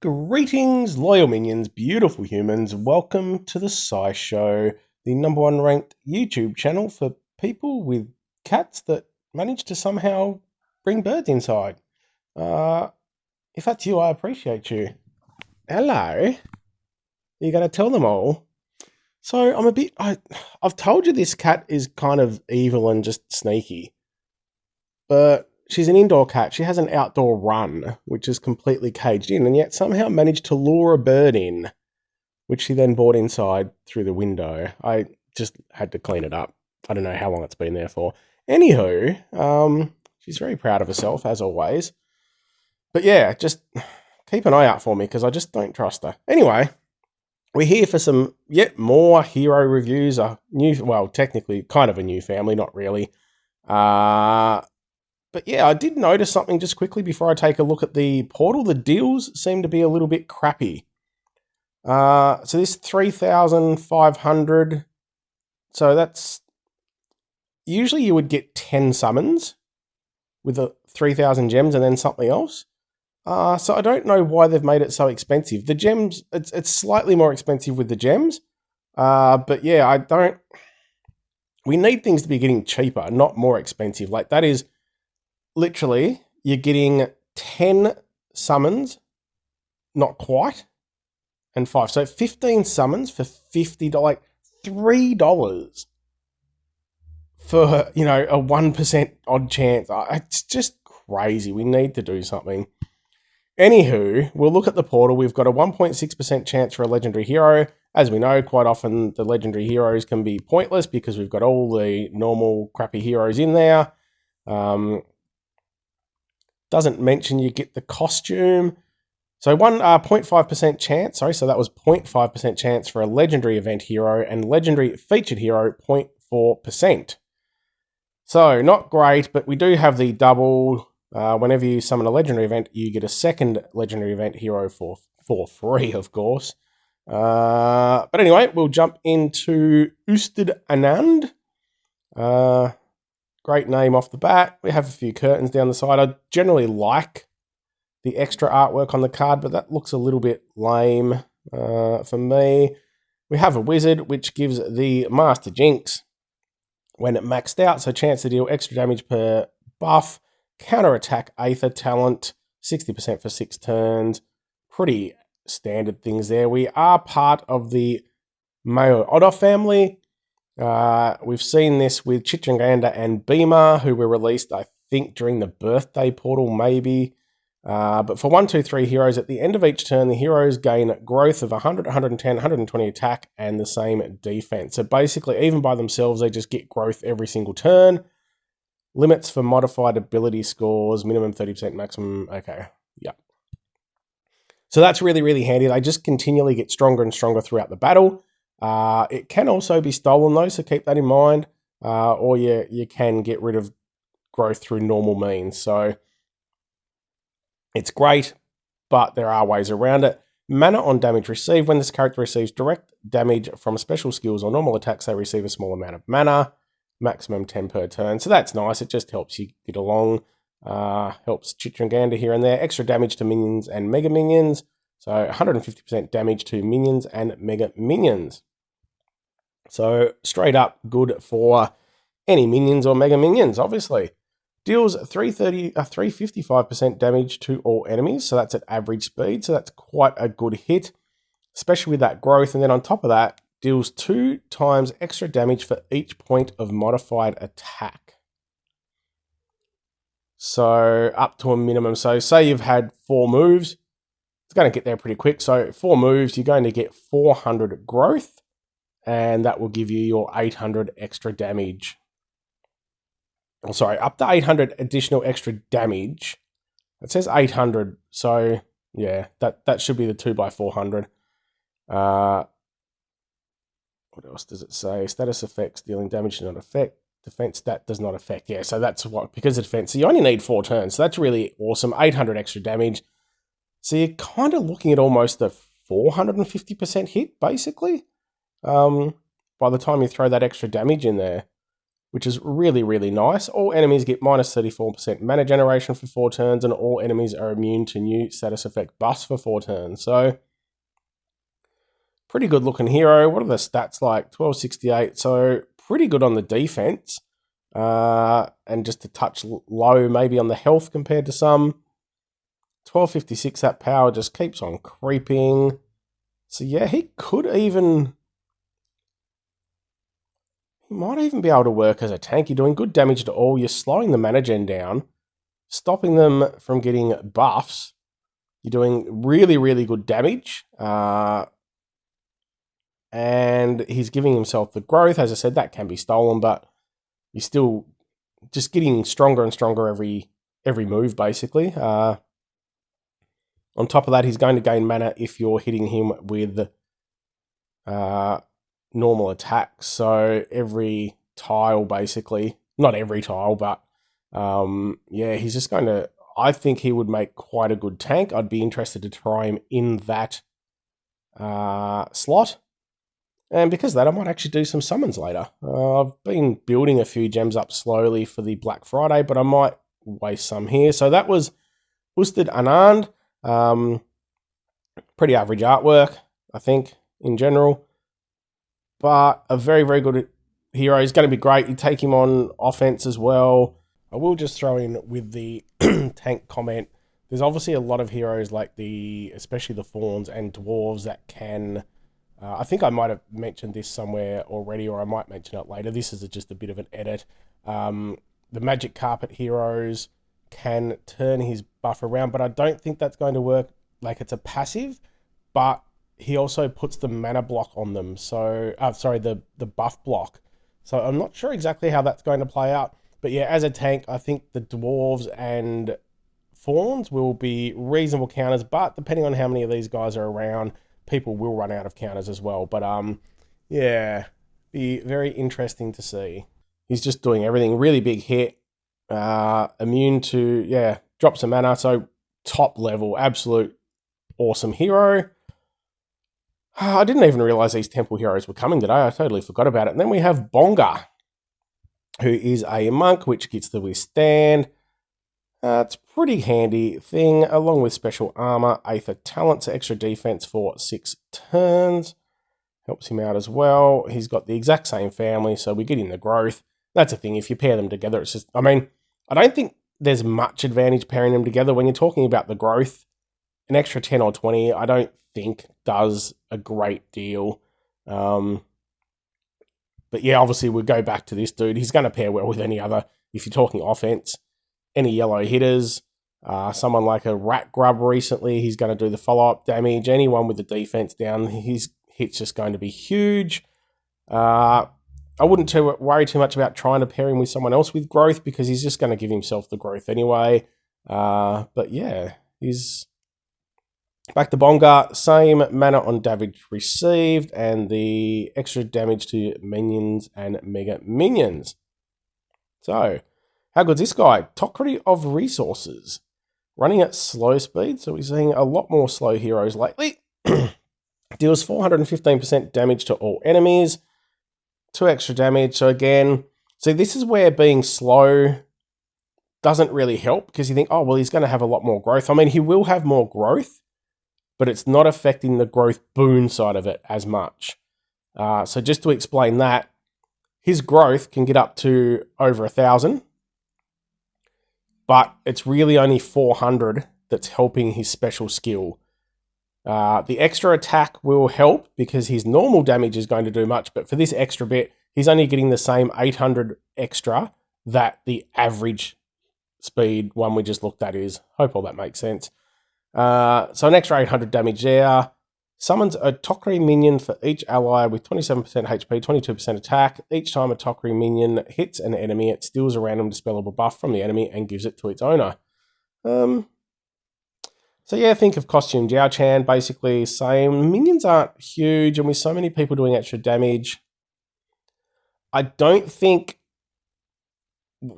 Greetings, loyal minions, beautiful humans. Welcome to the Sci Show, the number one ranked YouTube channel for people with cats that manage to somehow bring birds inside. Uh, if that's you, I appreciate you. Hello. You're going to tell them all. So I've told you this cat is kind of evil and just sneaky, but she's an indoor cat. She has an outdoor run, which is completely caged in, and yet somehow managed to lure a bird in, which she then brought inside through the window. I just had to clean it up. I don't know how long it's been there for. Anywho, she's very proud of herself, as always. But yeah, just keep an eye out for me, because I just don't trust her. Anyway, we're here for some yet more hero reviews. Technically kind of a new family, not really. But yeah, I did notice something just quickly before I take a look at the portal. The deals seem to be a little bit crappy. So this 3,500. So that's usually you would get 10 summons with the 3,000 gems and then something else. So I don't know why they've made it so expensive. The gems, it's slightly more expensive with the gems. But yeah, we need things to be getting cheaper, not more expensive. Like that is literally, you're getting 10 summons, not quite, and 5. So 15 summons for $50, like $3 for, a 1% odd chance. It's just crazy. We need to do something. Anywho, we'll look at the portal. We've got a 1.6% chance for a legendary hero. As we know, quite often the legendary heroes can be pointless because we've got all the normal crappy heroes in there. Doesn't mention you get the costume. So 0.5% chance, so that was 0.5% chance for a legendary event hero, and legendary featured hero 0.4%. So not great, but we do have the double. Whenever you summon a legendary event, you get a second legendary event hero for free, of course. But anyway, we'll jump into Ustad Anand. Great name off the bat. We have a few curtains down the side. I generally like the extra artwork on the card, but that looks a little bit lame for me. We have a wizard, which gives the Master Jinx when it maxed out, so chance to deal extra damage per buff, counter-attack Aether talent, 60% for 6 turns. Pretty standard things there. We are part of the Mayo Otter family. We've seen this with Chitranganda and Bhima, who were released, I think, during the birthday portal, maybe. But for 1, 2, 3 heroes, at the end of each turn, the heroes gain growth of 100, 110, 120 attack, and the same defense. So basically, even by themselves, they just get growth every single turn. Limits for modified ability scores, minimum 30%, maximum. Okay, yeah. So that's really, really handy. They just continually get stronger and stronger throughout the battle. It can also be stolen though, so keep that in mind. Or you can get rid of growth through normal means. So it's great, but there are ways around it. Mana on damage received. When this character receives direct damage from special skills or normal attacks, they receive a small amount of mana. Maximum 10 per turn. So that's nice. It just helps you get along. Helps Chitranganda here and there. Extra damage to minions and mega minions. So 150% damage to minions and mega minions. So straight up good for any minions or mega minions, obviously. Deals 355% damage to all enemies, so that's at average speed, so that's quite a good hit, especially with that growth. And then on top of that, deals 2 times extra damage for each point of modified attack. So up to a minimum. So say you've had 4 moves, it's going to get there pretty quick. So 4 moves, you're going to get 400 growth, and that will give you your 800 extra damage. Oh, sorry, up to 800 additional extra damage. It says 800, so yeah, that should be the 2x400. What else does it say? Status effects, dealing damage does not affect. Defense stat does not affect. Yeah, so that's what, because of defense. So you only need 4 turns, so that's really awesome. 800 extra damage. So you're kind of looking at almost a 450% hit, basically, by the time you throw that extra damage in there. which is really, really nice. All enemies get minus 34% mana generation for 4 turns, and all enemies are immune to new status effect buffs for 4 turns. So, pretty good looking hero. What are the stats like? 1268, so pretty good on the defense. And just a touch low maybe on the health compared to some. 1256, that power just keeps on creeping. So yeah, he might even be able to work as a tank. You're doing good damage to all. You're slowing the mana gen down, stopping them from getting buffs. You're doing really, really good damage. And he's giving himself the growth. As I said, that can be stolen, but you're still just getting stronger and stronger every move, basically. On top of that, he's going to gain mana if you're hitting him with normal attacks. So every tile, basically. Not every tile, but yeah, he's just going to... I think he would make quite a good tank. I'd be interested to try him in that slot. And because of that, I might actually do some summons later. I've been building a few gems up slowly for the Black Friday, but I might waste some here. So that was Ustad Anand. Pretty average artwork, I think, in general. But a very, very good hero. He's going to be great. You take him on offense as well. I will just throw in with the tank comment. There's obviously a lot of heroes like especially the fawns and dwarves that can... I think I might have mentioned this somewhere already, or I might mention it later. This is just a bit of an edit. The magic carpet heroes can turn his buff around, but I don't think that's going to work. Like, it's a passive, but he also puts the mana block on them. So, the buff block. So I'm not sure exactly how that's going to play out. But yeah, as a tank, I think the dwarves and fawns will be reasonable counters, but depending on how many of these guys are around, people will run out of counters as well. But yeah, be very interesting to see. He's just doing everything. Really big hit. Immune to, yeah, drops of mana. So top level, absolute awesome hero. I didn't even realize these temple heroes were coming today. I totally forgot about it. And then we have Bonga, who is a monk, which gets the withstand. It's a pretty handy thing, along with special armor, Aether talents, extra defense for 6 turns. Helps him out as well. He's got the exact same family, so we get in the growth. That's a thing. If you pair them together, it's just... I mean, I don't think there's much advantage pairing them together. When you're talking about the growth, an extra 10 or 20, I don't think does a great deal. But yeah, obviously we'll go back to this dude. He's going to pair well with any other, if you're talking offense. Any yellow hitters, someone like a rat grub recently, he's going to do the follow-up damage. Anyone with the defense down, his hit's just going to be huge. I wouldn't worry too much about trying to pair him with someone else with growth, because he's just going to give himself the growth anyway. But yeah, he's back to Bonga. Same mana on damage received, and the extra damage to minions and mega minions. So... how good's this guy? Tockery of resources. Running at slow speed, so we're seeing a lot more slow heroes lately. Deals 415% damage to all enemies. 2 extra damage. So again, see, this is where being slow doesn't really help, because you think, oh, well, he's going to have a lot more growth. I mean, he will have more growth, but it's not affecting the growth boon side of it as much. So just to explain that, his growth can get up to over 1,000. But it's really only 400 that's helping his special skill. The extra attack will help because his normal damage is going to do much, but for this extra bit, he's only getting the same 800 extra that the average speed one we just looked at is. Hope all that makes sense. So an extra 800 damage there. Summons a Tokri minion for each ally with 27% HP, 22% attack. Each time a Tokri minion hits an enemy, it steals a random dispellable buff from the enemy and gives it to its owner. So yeah, think of Costume Jiao Chan, basically same. Minions aren't huge, and with so many people doing extra damage, I don't think...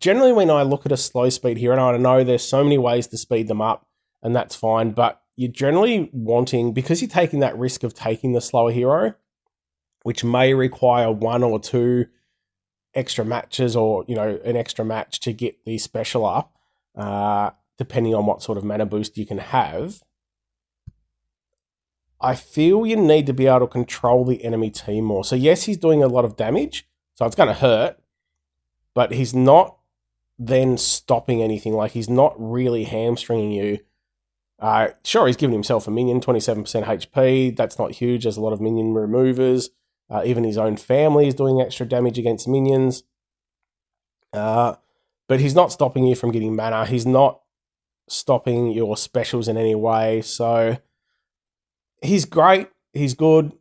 Generally, when I look at a slow speed hero, and I know there's so many ways to speed them up, and that's fine, but you're generally wanting, because you're taking that risk of taking the slower hero, which may require 1 or 2 extra matches or, an extra match to get the special up, depending on what sort of mana boost you can have. I feel you need to be able to control the enemy team more. So yes, he's doing a lot of damage, so it's going to hurt, but he's not then stopping anything. Like, he's not really hamstringing you. Sure, he's given himself a minion, 27% HP. That's not huge. There's a lot of minion removers. Even his own family is doing extra damage against minions. But he's not stopping you from getting mana. He's not stopping your specials in any way. So he's great. He's good.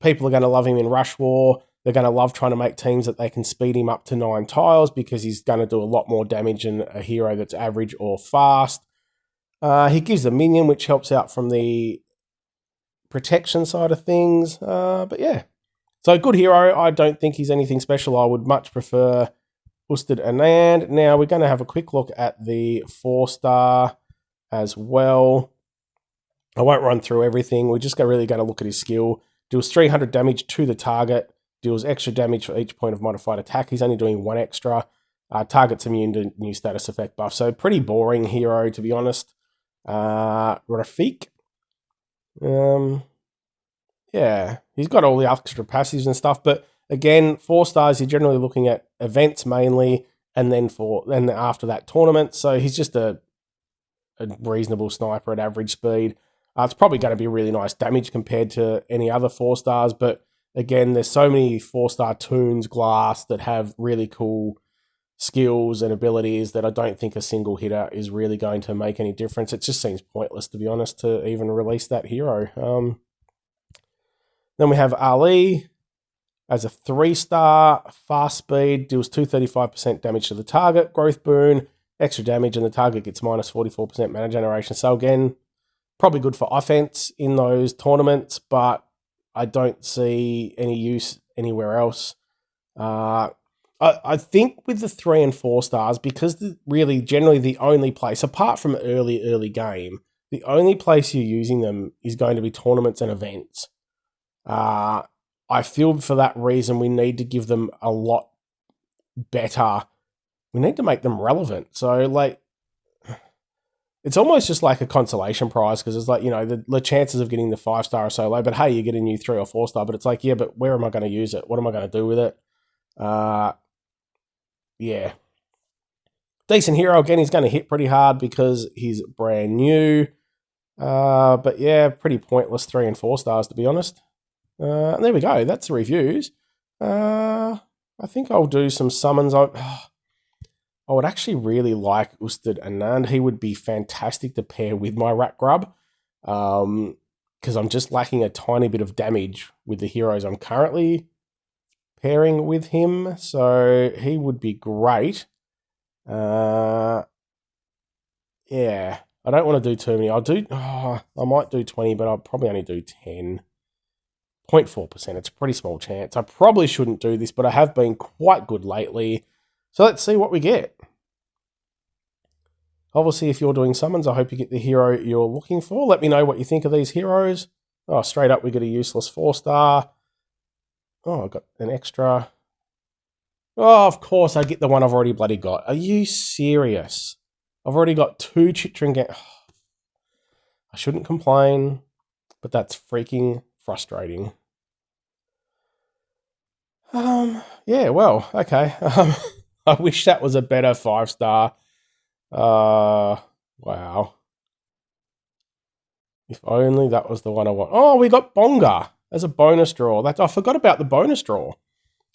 People are going to love him in Rush War. They're going to love trying to make teams that they can speed him up to 9 tiles because he's going to do a lot more damage than a hero that's average or fast. He gives a minion, which helps out from the protection side of things. But yeah. So good hero. I don't think he's anything special. I would much prefer Ustad Anand. Now we're going to have a quick look at the 4-star as well. I won't run through everything. We're just really going to look at his skill. Deals 300 damage to the target. Deals extra damage for each point of modified attack. He's only doing 1 extra. Target's immune to new status effect buff. So pretty boring hero, to be honest. Rafik. Yeah, he's got all the extra passives and stuff, but again, 4 stars, you're generally looking at events mainly, and then after that, tournament. So he's just a reasonable sniper at average speed. It's probably going to be really nice damage compared to any other 4 stars, but again, there's so many 4-star Toons Glass that have really cool skills and abilities that I don't think a single hitter is really going to make any difference. It just seems pointless, to be honest, to even release that hero. Then we have Ali as a 3-star, fast speed, deals 235% damage to the target, growth boon, extra damage, and the target gets minus 44% mana generation. So again, probably good for offense in those tournaments, but I don't see any use anywhere else. I think with the 3 and 4 stars, because really generally the only place, apart from early game, the only place you're using them is going to be tournaments and events. I feel for that reason we need to give them a lot better. We need to make them relevant. So, like, it's almost just like a consolation prize because it's like, the chances of getting the 5-star are so low, but hey, you get a new 3 or 4-star, but it's like, yeah, but where am I going to use it? What am I going to do with it? Yeah. Decent hero. Again, he's going to hit pretty hard because he's brand new. But yeah, pretty pointless 3 and 4 stars, to be honest. And there we go. That's the reviews. I think I'll do some summons. I would actually really like Ustad Anand. He would be fantastic to pair with my Rat Grub. Because I'm just lacking a tiny bit of damage with the heroes I'm currently pairing with him. So he would be great. Yeah. I don't want to do too many. I might do 20, but I'll probably only do 10. 0.4%. It's a pretty small chance. I probably shouldn't do this, but I have been quite good lately. So let's see what we get. Obviously, if you're doing summons, I hope you get the hero you're looking for. Let me know what you think of these heroes. Oh, straight up, we get a useless 4-star. Oh, I got an extra. Oh, of course, I get the one I've already bloody got. Are you serious? I've already got 2 Chitringan. I shouldn't complain, but that's freaking frustrating. Yeah, well, okay. I wish that was a better 5-star. Wow. If only that was the one I want. Oh, we got Bonga as a bonus draw. I forgot about the bonus draw.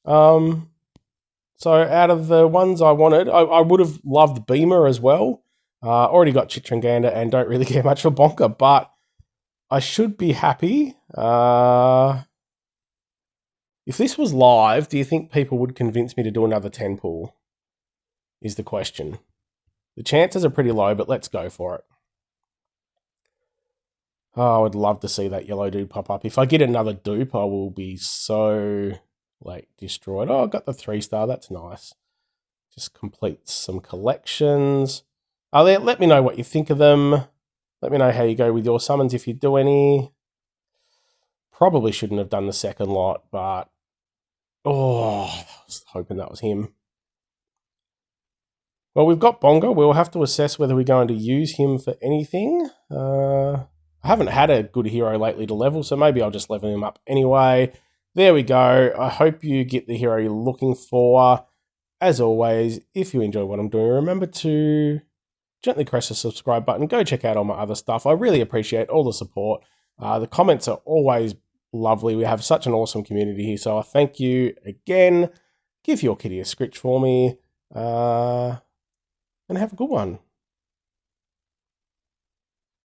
So out of the ones I wanted, I would have loved Beamer as well. Already got Chitranganda and don't really care much for Bonga, but I should be happy. If this was live, do you think people would convince me to do another 10 pull? Is the question. The chances are pretty low, but let's go for it. Oh, I would love to see that yellow dude pop up. If I get another dupe, I will be so, destroyed. Oh, I got the 3-star. That's nice. Just complete some collections. Let me know what you think of them. Let me know how you go with your summons if you do any. Probably shouldn't have done the second lot, but Oh, I was hoping that was him. Well, we've got Bongo. We'll have to assess whether we're going to use him for anything. I haven't had a good hero lately to level, so maybe I'll just level him up anyway. There we go. I hope you get the hero you're looking for. As always, if you enjoy what I'm doing, remember to gently press the subscribe button. Go check out all my other stuff. I really appreciate all the support. The comments are always lovely. We have such an awesome community here, so I thank you again. Give your kitty a scritch for me. And have a good one.